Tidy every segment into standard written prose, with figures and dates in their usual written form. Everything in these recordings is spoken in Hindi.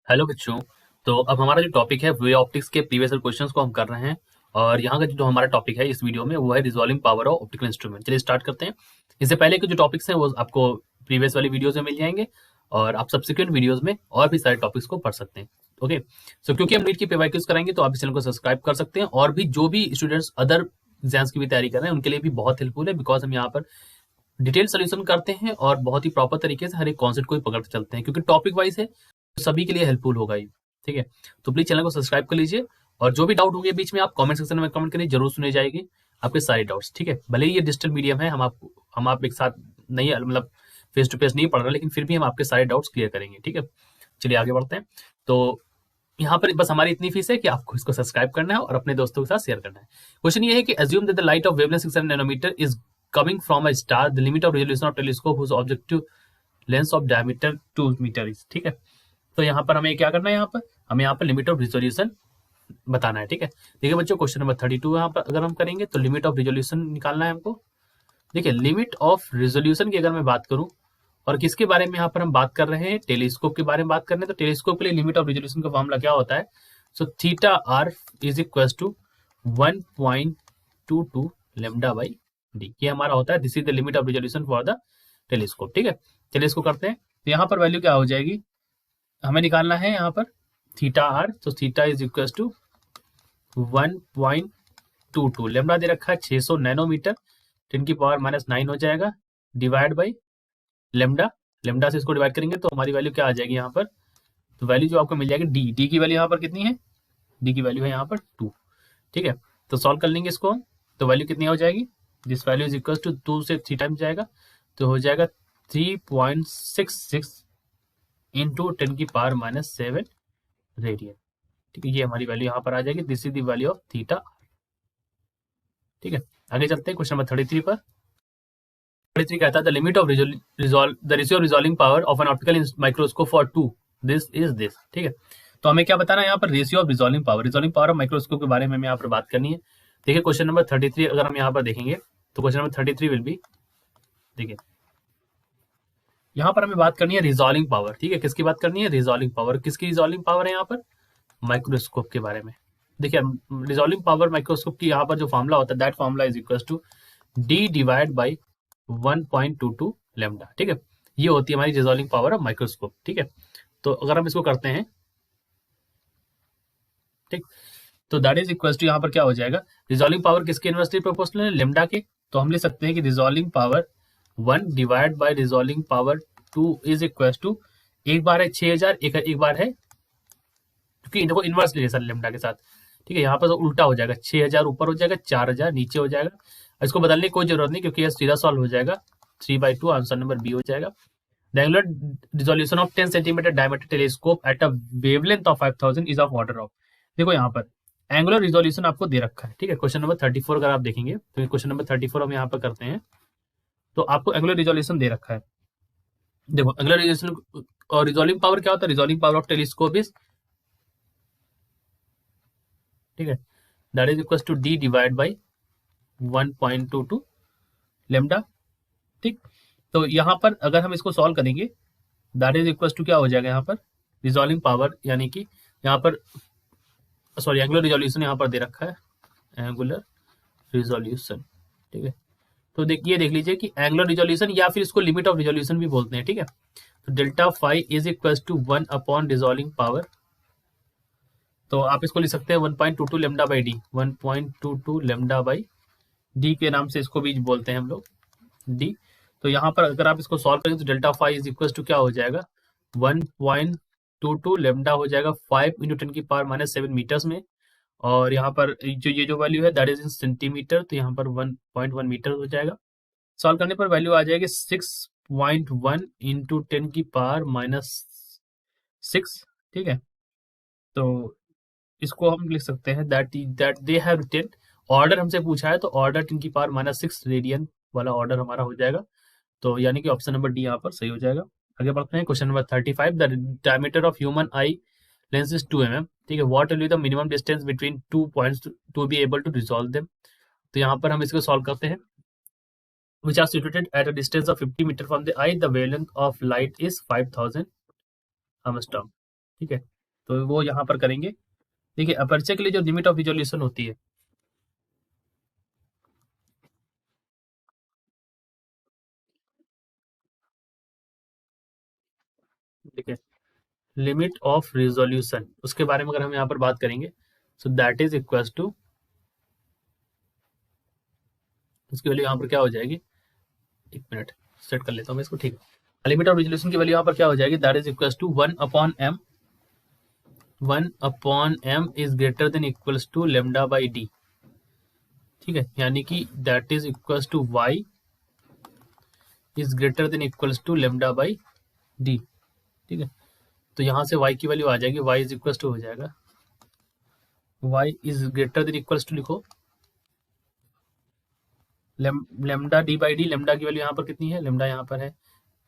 हेलो बच्चों। तो अब हमारा जो टॉपिक है वे ऑप्टिक्स के प्रीवियस क्वेश्चंस को हम कर रहे हैं। और यहाँ का जो हमारा टॉपिक है इस वीडियो में वो है resolving power of optical instrument. चलिए स्टार्ट करते हैं। इससे पहले के जो टॉपिक्स हैं वो आपको प्रीवियस वाली वीडियोज में मिल जाएंगे और आप सब्सिक्वेंट वीडियोज में और भी सारे टॉपिक्स को पढ़ सकते हैं। ओके, सो क्योंकि हम नीट की पेवाइक्यूज कराएंगे तो आप इस चैनल को सब्सक्राइब कर सकते हैं और भी जो भी स्टूडेंट्स अदर एग्जाम्स की भी तैयारी कर रहे हैं उनके लिए भी बहुत हेल्पफुल है, बिकॉज हम यहाँ पर डिटेल सोल्यूशन करते हैं और बहुत ही प्रॉपर तरीके से हर एक कॉन्सेप्ट को ही पकड़ते चलते हैं, क्योंकि टॉपिक वाइज है तो सभी के लिए हेल्पफुल होगा ये। ठीक है, तो प्लीज चैनल को सब्सक्राइब कर लीजिए और जो भी डाउट होंगे बीच में आप कमेंट सेक्शन में कमेंट करिए, जरूर सुने जाएगी आपके सारे डाउट्स। ठीक है, भले ही ये डिजिटल मीडियम है, हम आप एक साथ नहीं, मतलब फेस टू फेस नहीं पढ़ रहे, लेकिन फिर भी हम आपके सारे डाउट्स क्लियर करेंगे। ठीक है, चलिए आगे बढ़ते हैं। तो यहाँ पर बस हमारी इतनी फीस है कि आपको इसको सब्सक्राइब करना है और अपने दोस्तों के साथ शेयर करना है। क्वेश्चन ये है कि assume that the light of wavelength 600 nanometre is coming from a star, the limit of resolution of telescope whose objective lens of diameter 2 metre is. ठीक है, तो यहाँ पर हमें क्या करना है, हमें यहाँ पर लिमिट ऑफ रिजोल्यूशन बताना है। ठीक है, देखिए बच्चों क्वेश्चन नंबर 32 यहाँ पर अगर हम करेंगे तो लिमिट ऑफ रिजोल्यूशन निकालना है हमको। देखिए लिमिट ऑफ रिजोल्यूशन की अगर मैं बात करूं और किसके बारे में यहाँ पर हम बात कर रहे हैं, टेलीस्कोप के बारे में बात कर रहे हैं, तो टेलीस्कोप के लिए लिमिट ऑफ रिजोल्यूशन का फॉर्मूला क्या होता है? So theta R is equal to 1.22 lambda by D, ये हमारा होता है। This is the limit of resolution for the telescope. ठीक है, चलिए इसको करते हैं। तो यहाँ पर वैल्यू क्या हो जाएगी, हमें निकालना है यहाँ पर थीटा आर, तो theta is equal to 1.22 lambda दे रखा है 600 नैनोमीटर, 10 की पावर -9 हो जाएगा, डिवाइड बाई लेमडा। लेमडा से इसको डिवाइड करेंगे तो हमारी वैल्यू क्या आ जाएगी यहाँ पर, तो वैल्यू जो आपको मिल जाएगी डी, डी की वैल्यू यहाँ पर कितनी है, डी की वैल्यू है यहाँ पर 2। ठीक है, तो सॉल्व कर लेंगे इसको, तो वैल्यू कितनी हो जाएगी, this value is equal to 2 से 3 टाइम जाएगा तो हो जाएगा 3.66 इंटू 10 की पावर -7 रेडियन। ठीक है, ये हमारी वैल्यू यहाँ पर आ जाएगी, this is the value of theta. ठीक है, आगे चलते हैं क्वेश्चन नंबर 33 पर। 33 कहता है the limit of the ratio of resolving power of an optical microscope for 2 this is this. ठीक है, तो हमें क्या बताना है यहाँ पर, ratio of resolving power of microscope के बारे में हमें यहाँ पर बात करनी है। देखिए क्वेश्चन नंबर 33 अगर हम यहाँ पर देखेंगे तो क्वेश्चन नंबर 33 विल बी, देखिए यहाँ पर हमें बात करनी है रिजॉल्विंग पावर। ठीक है, किसकी बात करनी है, रिजॉल्विंग पावर। किसकी रिजॉल्विंग पावर है यहाँ पर, माइक्रोस्कोप के बारे में। देखिए रिजॉल्विंग पावर माइक्रोस्कोप की यहाँ पर जो फॉर्मूला होता है, that formula is equal to D divide by 1.22 lambda. ठीक है, ये होती है हमारी रिजॉल्विंग पावर ऑफ माइक्रोस्कोप। ठीक है, तो अगर हम इसको करते हैं, ठीक, तो दैट इज इक्वल टू यहाँ पर क्या हो जाएगा, रिजॉल्विंग पावर किसके इनवर्सली प्रोपोर्शनल है, लेमडा के। तो हम लिख सकते हैं कि resolving power 1 divide by resolving power 2 is equal to, एक बार है 6000, एक बार है, क्योंकि देखो इनवर्स रिलेशन लेमडा के साथ। ठीक है, यहाँ पर तो उल्टा हो जाएगा, 6000 ऊपर हो जाएगा, 4000 नीचे हो जाएगा। इसको बदलने की कोई जरूरत नहीं क्योंकि यह सीधा सॉल्व हो जाएगा, 3/2 आंसर नंबर बी हो जाएगा। The angular resolution of 10 centimetre diameter telescope at a wavelength of 5000 is of order of. देखो यहाँ पर एंगुलर रिजोल्यूशन आपको दे रखा है। ठीक है, क्वेश्चन नंबर 34 अगर आप देखेंगे तो क्वेश्चन नंबर 34 हम यहाँ पर करते हैं, तो आपको एंगुलर रिजोल्यूशन दे रखा है। देखो एंगुलर रिजोल्यूशन और रिजॉल्विंग पावर क्या होता है, resolving power of telescope is, ठीक है, that is equal to D divide by 1.22 lambda. ठीक, तो यहाँ पर अगर हम इसको सॉल्व करेंगे दैट इज इक्वल टू क्या हो जाएगा, यहाँ पर रिजॉल्विंग पावर यानी कि यहाँ पर सॉरी एंगुलर रिजोल्यूशन यहाँ पर दे रखा है, एंगुलर रिजोल्यूशन। ठीक है, तो देखिए देख लीजिए कि एंगुलर रिजोल्यूशन या फिर इसको लिमिट ऑफ रिजोल्यूशन भी बोलते हैं। ठीक है, तो delta phi is equal to 1 upon resolving power, तो आप इसको लिख सकते हैं 1.22 lambda by D, 1.22 lambda by D के नाम से इसको भी बोलते हैं हम लोग, डी। तो यहाँ पर अगर आप इसको सॉल्व करेंगे तो delta phi is equal to क्या हो जाएगा, 1.22 लेमडा हो जाएगा 5 इंटू 10 की पावर -7 मीटर्स में, और यहाँ पर जो ये जो वैल्यू है दैट इज इन सेंटीमीटर, तो यहाँ पर 1.1 मीटर हो जाएगा। सॉल्व करने पर वैल्यू आ जाएगी 6.1 इंटू 10 की पावर -6। ठीक है, तो इसको हम लिख सकते हैं that they have written, order हमसे पूछा है तो ऑर्डर 10 की पावर -6 रेडियन वाला ऑर्डर हमारा हो जाएगा, तो यानी कि ऑप्शन नंबर डी यहाँ पर सही हो जाएगा। आगे बढ़ते हैं question number 35, the diameter of human eye lens is 2 mm। ठीक है, what will be the minimum distance between 2 points to be able to resolve them. तो यहाँ पर हम इसको सॉल्व करते हैं, which are situated at a distance of 50 metre from the eye, the wavelength of light is 5000 angstrom. ठीक है, तो वो यहाँ पर करेंगे। देखिए अपर्चर के लिए जो लिमिट ऑफ रिजोल्यूशन होती है, ठीक है, लिमिट ऑफ रिजोल्यूशन, उसके बारे में अगर हम यहाँ पर बात करेंगे, so that is equal to, उसकी वैल्यू यहाँ पर क्या हो जाएगी, एक मिनट सेट कर लेता हूँ मैं इसको, ठीक है। लिमिट ऑफ रिजोल्यूशन की वैल्यू यहाँ पर क्या हो जाएगी, that is equal to 1/m, 1/m is greater than equals to lambda by D, ठीक है, यानी कि that is equals to y is greater than equals to lambda by D, ठीक है। तो यहाँ से y की वैल्यू आ जाएगी, y इज इक्वल्स टू हो जाएगा, y is greater than equals to लिखो lambda D by D, lambda की वैल्यू यहाँ पर कितनी है, लेमडा यहाँ पर है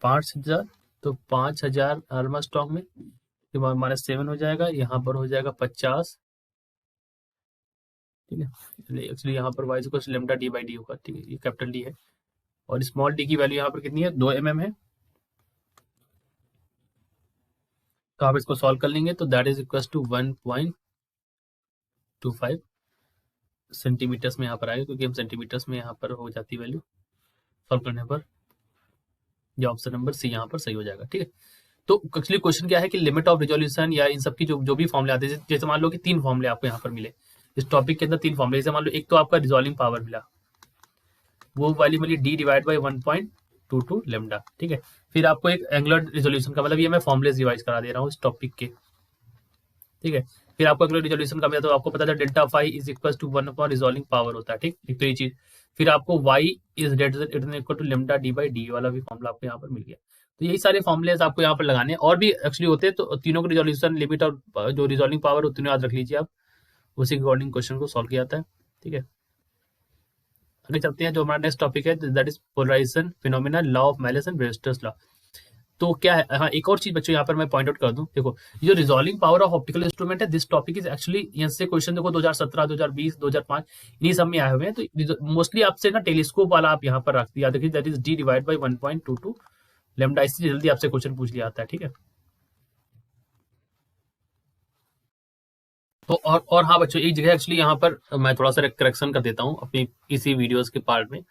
5000, तो 5000 आर्मा स्टॉक में के बाद -7 हो जाएगा, यहाँ पर हो जाएगा 50, ठीक है। एक्चुअली यहाँ पर Y equal lambda D by D होगा, ठीक है, ये कैपिटल डी है, और स्मॉल डी की वैल्यू यहाँ पर कितनी है, 2 mm है। तो आप इसको सॉल्व कर लेंगे तो that is equal to 1.25 centimetres में यहाँ पर आएगा, क्योंकि हम सेंटीमीटर्स में यहाँ पर हो जाती वैल्यू सॉल्व करने पर, ये ऑप्शन नंबर सी यहाँ पर सही हो जाएगा, ठीक है। तो एक्चुअली क्वेश्चन क्या है कि लिमिट ऑफ रिजोल्यूशन या इन सब की जो भी फॉर्मुले आते हैं, जैसे मान लो कि 3 फॉर्मुले आपको यहाँ पर मिले इस टॉपिक के अंदर, 3 फॉर्मुले, जैसे मान लो एक तो आपका रिजॉल्विंग पावर मिला, वो वाली मिली डी डिवाइड बाई 1.22 लेमडा, ठीक है। फिर आपको एक एंगुलर रिजोल्यूशन का, मतलब ये मैं फॉर्मुले रिवाइज करा दे रहा हूँ इस टॉपिक के, ठीक है। फिर आपको एंगुलर रिजोल्यूशन का मिला, तो आपको पता था delta phi is equal to 1 upon resolving power होता है, ठीक, एक तो ये चीज। फिर आपको Y is greater than equal to lambda D by D वाला भी फॉर्मुला आपको यहाँ पर मिल गया। तो यही सारे फॉर्मुलेज आपको यहाँ पर लगाने हैं, और भी एक्चुअली होते हैं, तो तीनों के रिजोल्यूशन, लिमिट और जो रिजॉल्विंग पावर हो, तीनों याद रख लीजिए आप, उसी के अकॉर्डिंग क्वेश्चन को सॉल्व किया जाता है, ठीक है। आगे चलते हैं, जो हमारा नेक्स्ट टॉपिक है that is polarisation phenomena, law of Malus and Brewster's law. तो क्या है, हाँ एक और चीज बच्चों यहाँ पर मैं पॉइंट आउट कर दूं, देखो ये जो resolving power of optical instrument है, दिस टॉपिक इज एक्चुअली, यहाँ से क्वेश्चन देखो 2017, 2020, 2005 इन्हीं सब में आए हुए हैं। तो मोस्टली आपसे ना टेलीस्कोप वाला आप यहाँ पर रख दिया, देखिए that is D divide by 1.22 lambda, इससे जल्दी आपसे क्वेश्चन पूछ लिया जाता है, ठीक है। तो और हाँ बच्चों, एक जगह एक्चुअली यहाँ पर मैं थोड़ा सा करेक्शन कर देता हूँ अपनी इसी वीडियोस के पार्ट में।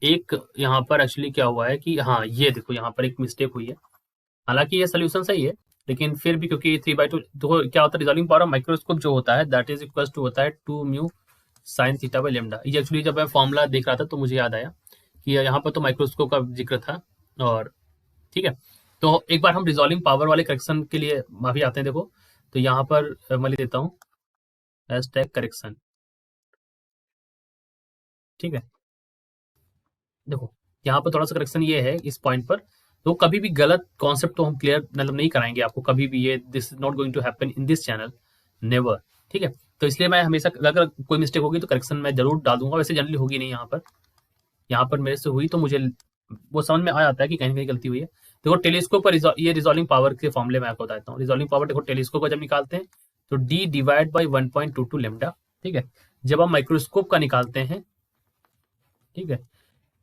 एक यहाँ पर एक्चुअली क्या हुआ है कि हाँ ये देखो यहाँ पर एक मिस्टेक हुई है, हालांकि ये सोल्यूशन सही है, लेकिन फिर भी क्योंकि 3/2 देखो क्या होता है, रिजॉल्विंग पावर ऑफ माइक्रोस्कोप जो होता है दैट इज इक्वल टू होता है 2 mu sine theta by lambda. ये एक्चुअली जब मैं फॉर्मूला देख रहा था तो मुझे याद आया कि यहाँ पर तो माइक्रोस्कोप का जिक्र था, और ठीक है। तो एक बार हम रिजॉल्विंग पावर वाले करेक्शन के लिए माफी आते हैं, देखो तो यहाँ पर मैं लिख देता हूँ हैशटैग करेक्शन, ठीक है। देखो यहाँ पर थोड़ा सा करेक्शन ये है इस पॉइंट पर, तो कभी भी गलत कॉन्सेप्ट तो हम क्लियर मतलब नहीं कराएंगे आपको कभी भी, ये this is not going to happen in this channel, never, ठीक है। तो इसलिए मैं हमेशा अगर कोई मिस्टेक होगी तो करेक्शन मैं जरूर डाल दूंगा, वैसे जनरली होगी नहीं, यहाँ पर मेरे से हुई तो मुझे वो समझ में आ जाता है कि कहीं कहीं गलती हुई है। देखो टेलीस्कोप पर ये रिजॉल्विंग पावर के फॉर्मुले में आपको बताता हूँ। रिजॉल्विंग पावर देखो टेलीस्कोप का जब निकालते हैं तो डी डिवाइड बाई 1.22 लेमडा, ठीक है। जब हम माइक्रोस्कोप का निकालते हैं, ठीक है,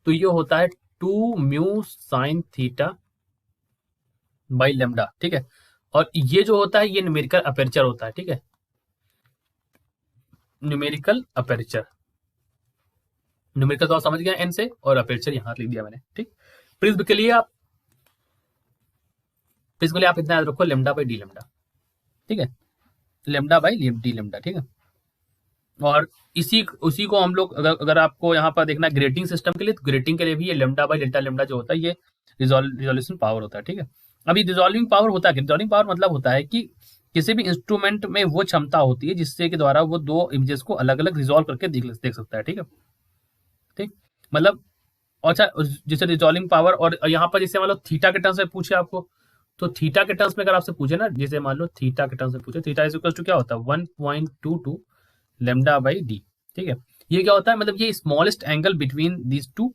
तो ये होता है 2 mu sine theta by lambda, ठीक है। और ये जो होता है ये न्यूमेरिकल अपर्चर होता है, ठीक है, न्यूमेरिकल अपर्चर, न्यूमेरिकल तो आप समझ गया एन से, और अपर्चर यहाँ लिख दिया मैंने, ठीक। प्रिज्म के लिए आप इतना याद रखो लेमडा बाई डी लेमडा, ठीक है, लेमडा बाई डी लेमडा, ठीक है। और इसी उसी को हम लोग अगर आपको यहाँ पर देखना ग्रेटिंग सिस्टम के लिए, तो ग्रेटिंग के लिए भी ये लेमडा बाई डेल्टा लेमडा जो होता है ये रिजोल्यूशन पावर होता है, ठीक है। अभी रिजॉल्विंग पावर होता है, रिजॉल्विंग पावर मतलब होता है कि किसी भी इंस्ट्रूमेंट में वो क्षमता होती है जिससे के द्वारा वो दो इमेजेस को अलग अलग रिजॉल्व करके देख सकता है, ठीक है, ठीक, मतलब अच्छा जैसे रिजॉल्विंग पावर, और यहाँ पर जैसे मान लो थीटा के टर्म्स में पूछे आपको, तो थीटा के टर्म्स में अगर आपसे पूछे ना, जैसे मान लो थीटा के टर्म्स में पूछे, थीटा इज इक्वल टू क्या होता है 1.22 लेमडा बाई डी, ठीक है। ये क्या होता है, मतलब ये smallest angle between these two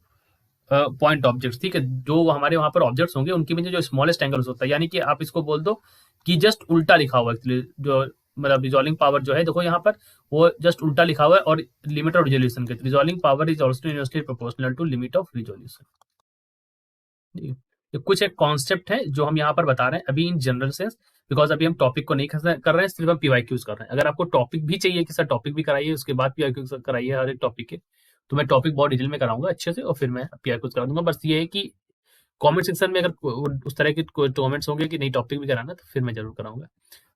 point objects, ठीक है, जो हमारे वहां पर ऑब्जेक्ट्स होंगे उनके बीच जो स्मॉलेस्ट एंगल्स होता है, यानी कि आप इसको बोल दो कि जस्ट उल्टा लिखा हुआ है, जो मतलब रिजॉल्विंग पावर जो है देखो यहाँ पर वो जस्ट उल्टा लिखा हुआ है, और लिमिट ऑफ रिजोल्यूशन के resolving power is also inversely proportional to limit of resolution. ये कुछ एक कॉन्सेप्ट है जो हम यहाँ पर बता रहे हैं अभी इन जनरल सेंस, बिकॉज अभी हम टॉपिक को नहीं कर रहे हैं, सिर्फ हम पीवाईक्यूज कर रहे हैं। अगर आपको टॉपिक भी चाहिए कि सर टॉपिक भी कराइए उसके बाद पीवाईक्यूज कराइए हर एक टॉपिक के, तो मैं टॉपिक बहुत डिटेल में कराऊंगा अच्छे से और फिर मैं पीवाईक्यूज करा दूंगा। बस ये है कि कमेंट सेक्शन में अगर उस तरह के कमेंट्स होंगे कि नहीं टॉपिक भी कराना, तो फिर मैं जरूर कराऊंगा।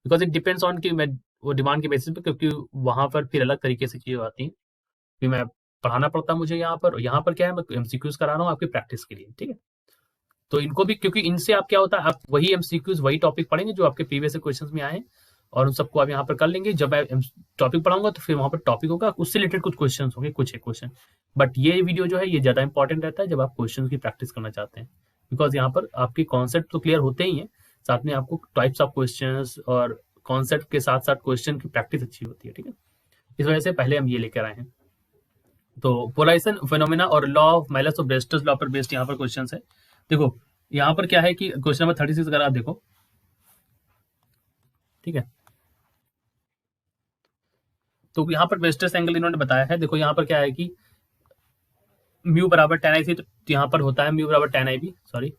बिकॉज इट डिपेंड्स ऑन कि मैं वो डिमांड के बेसिस पे, क्योंकि वहां पर फिर अलग तरीके से चीजें आती हैं कि मैं पढ़ाना पड़ता है मुझे यहाँ पर। यहाँ पर क्या है, मैं एमसीक्यूज करा रहा हूँ आपकी प्रैक्टिस के लिए, ठीक है। तो इनको भी, क्योंकि इनसे आप क्या होता है, आप वही एमसीक्यूज वही टॉपिक पढ़ेंगे जो आपके प्रीवियस क्वेश्चंस में आए हैं, और उन सबको आप यहाँ पर कर लेंगे। जब मैं टॉपिक पढ़ाऊंगा तो फिर वहां पर टॉपिक होगा, उससे रिलेटेड कुछ क्वेश्चन होंगे, कुछ एक क्वेश्चन। बट ये वीडियो जो है ये ज्यादा इंपॉर्टेंट रहता है जब आप क्वेश्चन की प्रैक्टिस करना चाहते हैं, बिकॉज यहाँ पर आपके कॉन्सेप्ट तो क्लियर होते ही हैं, साथ में आपको टाइप्स ऑफ क्वेश्चन और कॉन्सेप्ट के साथ साथ क्वेश्चन की प्रैक्टिस अच्छी होती है, ठीक है। इस वजह से पहले हम ये लेकर आए हैं। तो पोलराइजेशन फिनोमेना और लॉ ऑफ मैलस और ब्रेस्टर्स लॉ पर बेस्ड यहाँ पर क्वेश्चन है। देखो यहाँ पर क्या है कि क्वेश्चन नंबर 36 अगर आप देखो, ठीक है, तो यहाँ पर ब्रेस्टर्स एंगल इन्होंने बताया है। देखो यहाँ पर क्या है कि म्यू बराबर टेन आई सी, तो यहाँ पर होता है म्यू बराबर टेन आई बी, सॉरी,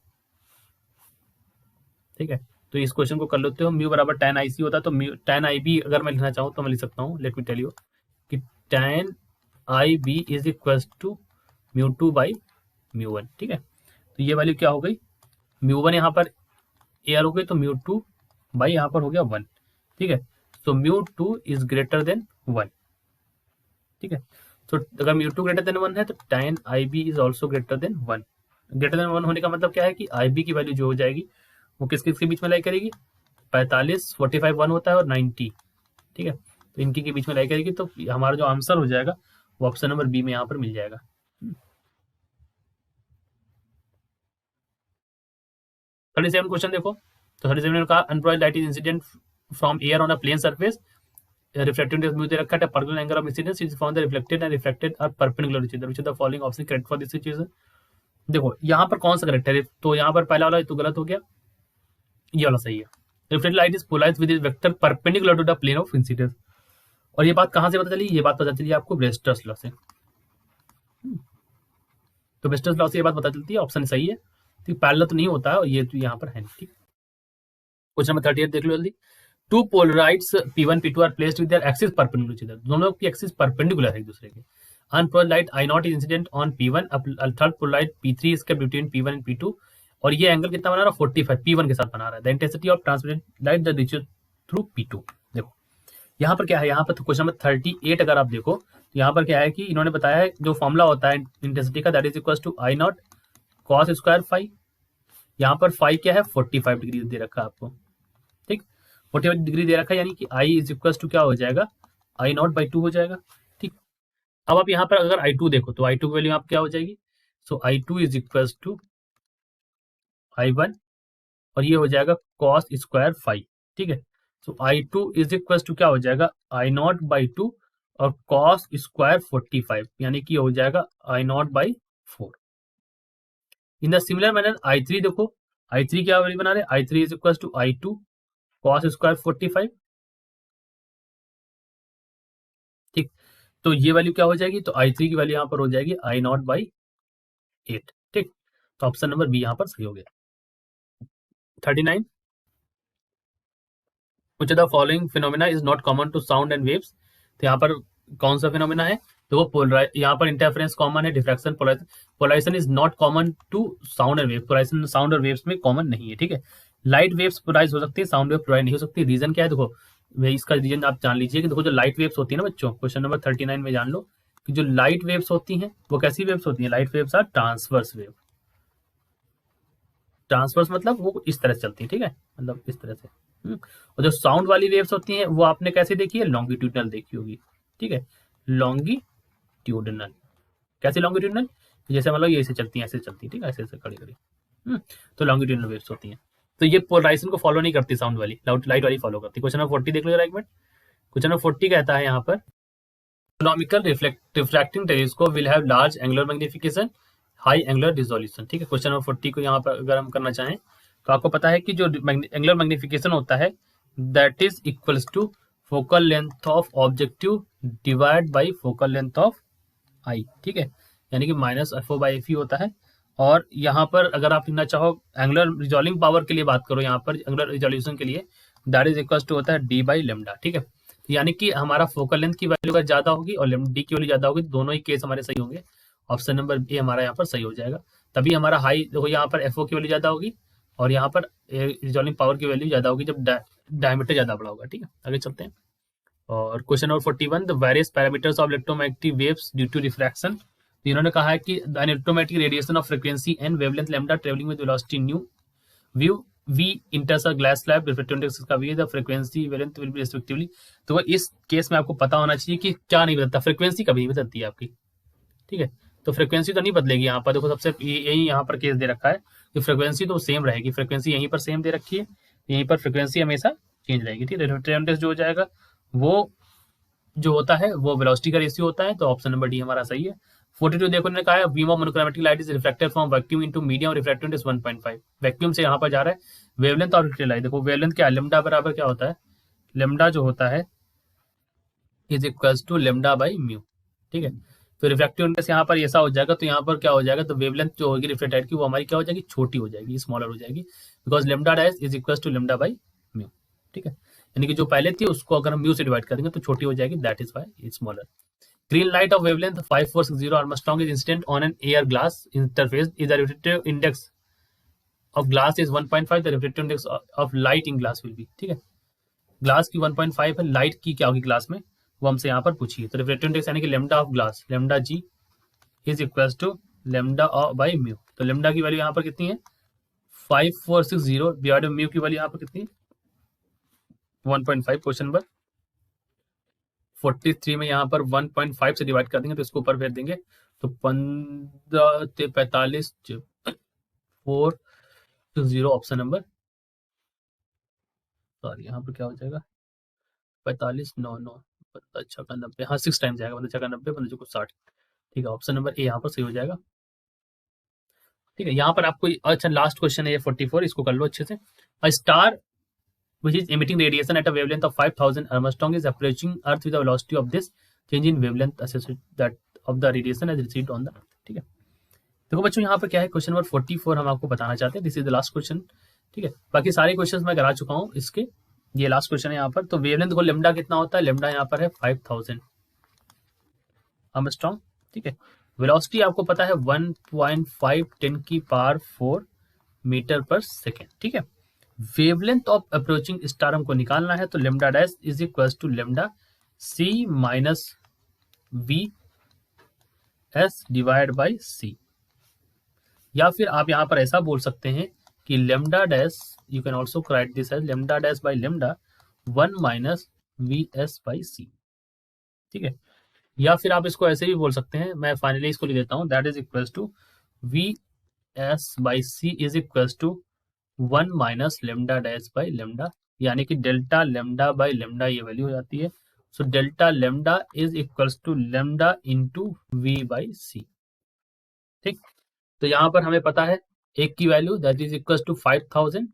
ठीक है। तो इस क्वेश्चन को कर लेते हो, म्यू बराबर टेन आई सी होता है, तो म्यू टेन आई बी अगर मैं लिखना चाहूँ तो मैं लिख सकता हूँ, लेट मी टेल यू कि tan I B is equal to mu two by mu one, ठीक है। तो ये वैल्यू क्या हो गई, म्यू वन यहाँ पर एयर हो गई, तो म्यू टू बाई यहाँ पर हो गया वन, ठीक है। तो mu two is greater than one, ठीक है। तो अगर mu two greater than one है तो tan I B is also greater than one. Greater than one होने का मतलब क्या है कि आई बी की वैल्यू जो हो जाएगी वो किस किस के बीच में लाई करेगी, 45, 45 वन होता है और 90, ठीक है। तो इनकी के बीच में लाई करेगी, तो हमारा जो आंसर हो जाएगा वो ऑप्शन नंबर बी में यहाँ पर मिल जाएगा। 37 क्वेश्चन देखो, तो 37 ने कहा unpolarised light is incident from air on a plane surface, reflected mu दे रखा है, particular angle of incidence is found the reflected and reflected are perpendicular to each other, which of the following option correct for this situation. देखो यहाँ पर कौन सा करेक्ट है, तो यहाँ पर पहला वाला तो गलत हो गया, ये वाला सही है। Reflected light is polarised with its vector perpendicular to the plane of incidence. और ये बात कहाँ से पता चली, ये बात पता चली आपको ब्रेस्टर्स लॉ से। तो ब्रेस्टर्स लॉ से ये बात पता चलती है, ऑप्शन सही है, ठीक, पैरेलल तो नहीं होता है और ये तो यहाँ पर है, ठीक। क्वेश्चन नंबर 38 देख लो जल्दी। Two polaroids P1 P2 are placed with their axis perpendicular to each other, दोनों की एक्सिस परपेंडिकुलर है एक दूसरे के। Unpolarised light I not is incident on P1, third polaroid P3 is kept between P1 and P2, और ये एंगल कितना बना रहा है, 45 P1 के साथ बना रहा है। The intensity of transmitted light the reaches through P2। देखो यहाँ पर क्या है, यहाँ पर क्वेश्चन नंबर 38 अगर आप देखो तो यहाँ पर क्या है कि इन्होंने बताया है जो फॉर्मूला होता है इंटेंसिटी का, that is equal to I naught cos square phi. यहाँ पर फाइव क्या है, 45 डिग्री दे रखा है आपको, ठीक, 45 डिग्री दे रखा है, यानी कि I इज इक्वल टू क्या हो जाएगा, I नॉट बाई टू हो जाएगा, ठीक। अब आप यहाँ पर अगर I2 देखो तो I2 की वैल्यू आप क्या हो जाएगी, सो I2 is equal to I1 और ये हो जाएगा कॉस स्क्वायर फाइव, ठीक है। सो I2 इज इक्वल टू क्या हो जाएगा, I नॉट बाई टू और कॉस स्क्वायर 45, यानी कि हो जाएगा I naught by four. In the similar manner I3 देखो, I3 क्या वैल्यू बना रहे, I3 is equal to I2 cos square 45, ठीक। तो ये वैल्यू क्या हो जाएगी, तो I3 की वैल्यू यहाँ पर हो जाएगी I नॉट बाई 8, ठीक। तो ऑप्शन नंबर बी यहाँ पर सही हो गया। 39, which of the following phenomena is not common to sound and waves। तो यहाँ पर कौन सा फिनोमेना है, तो वो पोलराइज, यहाँ पर इंटरफेरेंस कॉमन है, diffraction polarisation is not common to sound and wave, polarisation sound और वेव्स में कॉमन नहीं है, ठीक है। लाइट वेव्स पोलराइज हो सकती है, साउंड वेव पोलराइज नहीं हो सकती। रीजन क्या है, देखो इसका रीजन आप जान लीजिए कि देखो जो लाइट वेव्स होती है ना बच्चों, क्वेश्चन नंबर 39 में जान लो कि जो लाइट वेव्स होती हैं वो कैसी वेव्स होती हैं, light waves are transverse wave. Transverse मतलब वो इस तरह से चलती है, ठीक है, मतलब इस तरह से। और जो साउंड वाली वेव्स होती हैं वो आपने कैसे देखी है, लॉन्गिट्यूडनल देखी होगी, ठीक है, लॉन्गिट्यूडनल। कैसे लॉन्गिट्यूडनल, जैसे मतलब ये ऐसे चलती हैं, ऐसे चलती है, ठीक है, ऐसे ऐसे खड़ी खड़ी, तो लॉन्गिट्यूडनल वेव्स होती हैं। तो ये पोलराइजेशन को फॉलो नहीं करती साउंड वाली, लाइट वाली फॉलो करती। क्वेश्चन नंबर 40 देख लो जरा एक मिनट। क्वेश्चन नंबर 40 कहता है यहाँ पर economical refracting telescope will have large angular magnification, high angular resolution, ठीक है। क्वेश्चन नंबर 40 को यहाँ पर अगर हम करना चाहें तो आपको पता है कि जो एंगुलर मैग्निफिकेशन होता है that is equals to focal length of objective divide by focal length of eye, ठीक है, यानी कि माइनस एफओ बाई एफ होता है। और यहाँ पर अगर आप लिखना चाहो एंगुलर रिजॉल्विंग पावर के लिए बात करो, यहाँ पर एंगुलर रिजोल्यूशन के लिए दैट इज इक्वल टू होता है डी बाई लेमडा, ठीक है। यानी कि हमारा फोकल लेंथ की वैल्यू अगर ज्यादा होगी और डी की वैल्यू ज्यादा होगी, दोनों ही केस हमारे सही होंगे। ऑप्शन नंबर ए हमारा यहाँ पर सही हो जाएगा। तभी हमारा हाई देखो, यहाँ पर एफओ की वैल्यू ज्यादा होगी और यहाँ पर रिजॉल्विंग पावर की वैल्यू ज्यादा होगी जब डायमीटर ज्यादा बड़ा होगा, ठीक है। आगे चलते हैं। और question number 41, the various parameters of electromagnetic waves due to refraction. तो इन्होंने कहा है कि an electromagnetic radiation of frequency and wavelength lambda travelling with velocity new view V enters a glass slab reflective index का V the frequency wavelength will be respectively. तो इस केस में आपको पता होना चाहिए कि क्या नहीं बदलता, फ्रीक्वेंसी कभी नहीं बदलती है आपकी, ठीक है। तो फ्रीक्वेंसी तो नहीं बदलेगी यहाँ पर, देखो सबसे यही यहाँ पर केस दे रखा है कि फ्रीक्वेंसी तो सेम रहेगी, फ्रीक्वेंसी यहीं पर सेम दे रखी है, यहीं पर फ्रीक्वेंसी हमेशा चेंज रहेगी, ठीक है। रिफ्लेक्टिव इंडेक्स जो हो जाएगा वो जो होता है वो वेलोसिटी का रेशियो होता है, तो ऑप्शन नंबर डी हमारा सही है। 42 देखो ने कहा है beam of monochromatic light is reflected from vacuum into medium, reflective index 1.5। Vacuum से यहाँ पर जा रहा है, वेवलेंथ और रिफ्लेक्टेड लाइट, देखो वेवलेंथ क्या है, लेमडा बराबर क्या होता है, लेमडा जो होता है is equals to lambda by mu, ठीक है। तो रिफ्लेक्टिव इंडेक्स यहाँ पर ऐसा हो जाएगा, तो यहाँ पर क्या हो जाएगा, तो वेवलेंथ जो होगी रिफ्लेक्टेड की वो हमारी क्या हो जाएगी, छोटी हो जाएगी, स्मॉलर हो जाएगी, because lambda dash is equals to lambda by mu, ठीक है। यानी कि जो पहले थी उसको अगर हम म्यू से डिवाइड करेंगे तो छोटी हो जाएगी, that is Y smaller. Green light of wavelength 5460 Armstrong is incident on an air glass interface. Is the refractive index of glass is 1.5. The refractive index of light in glass will be, ठीक है। ग्लास की 1.5 है, लाइट की क्या होगी ग्लास में, वो हमसे यहाँ पर पूछिए। तो रिफ्रेक्टिव इंडेक्स यानी कि lambda of glass, lambda G is equal to lambda by mu. तो लेमडा की वैल्यू यहाँ पर कितनी है 5460 डिवाइड म्यू की वैल्यू यहाँ पर कितनी है 1.5। क्वेश्चन नंबर 43 में यहाँ पर 1.5 से डिवाइड कर देंगे तो इसको ऊपर फेर देंगे, तो 15 45 4 ऑप्शन नंबर, सॉरी यहाँ पर क्या हो जाएगा 45 9 9 अच्छा का 90, हाँ 6 टाइम जाएगा, मतलब 90 15 को 60, ठीक है। ऑप्शन नंबर ए यहाँ पर सही हो जाएगा, ठीक है। यहाँ पर आपको अच्छा लास्ट क्वेश्चन है ये 44, इसको कर लो अच्छे से। A star which is emitting radiation at a wavelength of 5000 Armstrong is approaching Earth with the velocity of this change in wavelength associated that of the radiation as received on the Earth, ठीक है। देखो बच्चों यहाँ पर क्या है, क्वेश्चन नंबर 44 हम आपको बताना चाहते हैं, this is the last question, ठीक है। बाकी सारे क्वेश्चंस मैं करा चुका हूँ इसके, ये लास्ट क्वेश्चन है यहाँ पर। तो वेवलेंथ को लेमडा कितना होता है, लेमडा यहाँ पर है 5000 आर्मस्ट्रॉन्ग, ठीक है। वेलोसिटी आपको पता है 1.5 10 की पावर 4 मीटर पर सेकेंड, ठीक है। वेवलेंथ ऑफ अप्रोचिंग स्टार हमको निकालना है, तो lambda dash is equal to lambda C minus V S divide by C, या फिर आप यहां पर ऐसा बोल सकते हैं कि lambda dash you can also write this as lambda dash by lambda 1 minus V S by C, ठीक है। या फिर आप इसको ऐसे भी बोल सकते हैं, मैं फाइनली इसको लिख देता हूं, that is equal to V S by C is equal to 1 minus lambda dash by lambda, यानी कि डेल्टा लेमडा बाई लेमडा ये वैल्यू हो जाती है। So delta lambda is equals to lambda into V by C, ठीक। तो यहां पर हमें पता है एक की वैल्यू that is equals to 5000,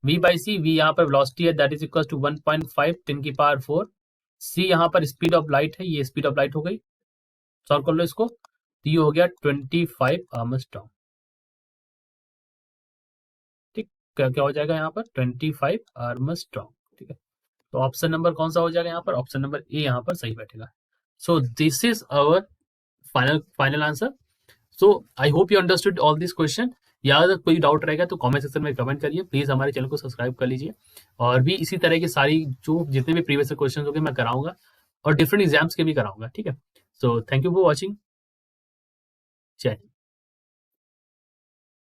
V by C, V यहाँ पर वेलोसिटी है दैट इज इक्वल्स टू 1.5 10 की पावर 4, सी यहाँ पर स्पीड ऑफ लाइट है, ये स्पीड ऑफ लाइट हो गई, सॉल्व कर लो इसको, तो ये हो गया 25 आर्मस्ट्रॉन्ग, ठीक। क्या क्या हो जाएगा यहाँ पर 25 आर्मस्ट्रॉन्ग, ठीक है। तो ऑप्शन नंबर कौन सा हो जाएगा यहाँ पर, ऑप्शन नंबर ए यहाँ पर सही बैठेगा। So this is our final answer. So I hope you understood all this question. या अगर कोई डाउट रहेगा तो कमेंट सेक्शन में कमेंट करिए, प्लीज हमारे चैनल को सब्सक्राइब कर लीजिए, और भी इसी तरह की सारी जो जितने भी प्रीवियस क्वेश्चन होंगे मैं कराऊंगा, और डिफरेंट एग्जाम्स के भी कराऊंगा, ठीक है। So thank you for watching, जय हिंद।